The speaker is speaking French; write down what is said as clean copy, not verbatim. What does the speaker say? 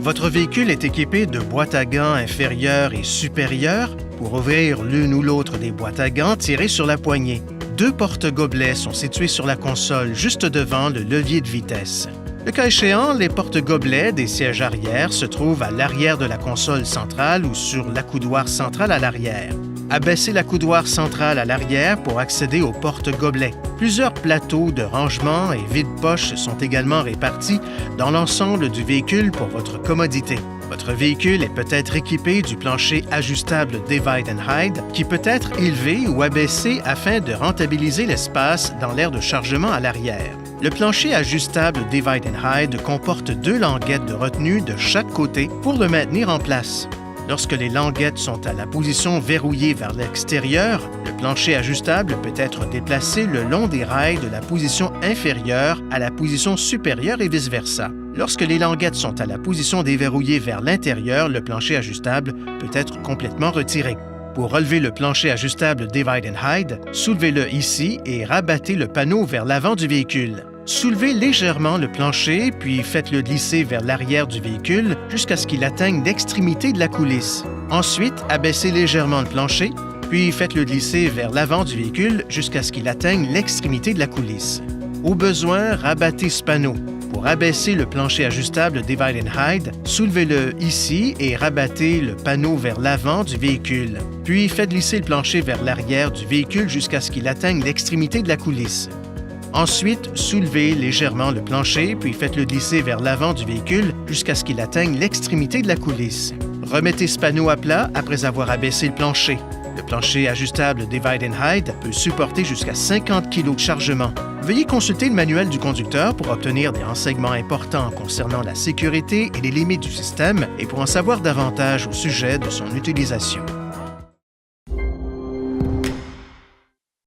Votre véhicule est équipé de boîtes à gants inférieures et supérieures. Pour ouvrir l'une ou l'autre des boîtes à gants, tirez sur la poignée. 2 porte-gobelets sont situés sur la console, juste devant le levier de vitesse. Le cas échéant, les porte-gobelets des sièges arrière se trouvent à l'arrière de la console centrale ou sur l'accoudoir central à l'arrière. Abaissez l'accoudoir central à l'arrière pour accéder aux porte-gobelets. Plusieurs plateaux de rangement et vide-poches sont également répartis dans l'ensemble du véhicule pour votre commodité. Votre véhicule est peut-être équipé du plancher ajustable Divide and Hide qui peut être élevé ou abaissé afin de rentabiliser l'espace dans l'aire de chargement à l'arrière. Le plancher ajustable Divide and Hide comporte 2 languettes de retenue de chaque côté pour le maintenir en place. Lorsque les languettes sont à la position verrouillée vers l'extérieur, le plancher ajustable peut être déplacé le long des rails de la position inférieure à la position supérieure et vice-versa. Lorsque les languettes sont à la position déverrouillée vers l'intérieur, le plancher ajustable peut être complètement retiré. Pour relever le plancher ajustable Divide and Hide, soulevez-le ici et rabattez le panneau vers l'avant du véhicule. Soulevez légèrement le plancher, puis faites-le glisser vers l'arrière du véhicule jusqu'à ce qu'il atteigne l'extrémité de la coulisse. Ensuite, abaissez légèrement le plancher, puis faites-le glisser vers l'avant du véhicule jusqu'à ce qu'il atteigne l'extrémité de la coulisse. Au besoin, rabattez ce panneau. Pour abaisser le plancher ajustable Divide and Hide, soulevez-le ici et rabattez le panneau vers l'avant du véhicule. Puis faites glisser le plancher vers l'arrière du véhicule jusqu'à ce qu'il atteigne l'extrémité de la coulisse. Ensuite, soulevez légèrement le plancher, puis faites-le glisser vers l'avant du véhicule jusqu'à ce qu'il atteigne l'extrémité de la coulisse. Remettez ce panneau à plat après avoir abaissé le plancher. Le plancher ajustable Divide and Hide peut supporter jusqu'à 50 kg de chargement. Veuillez consulter le manuel du conducteur pour obtenir des renseignements importants concernant la sécurité et les limites du système et pour en savoir davantage au sujet de son utilisation.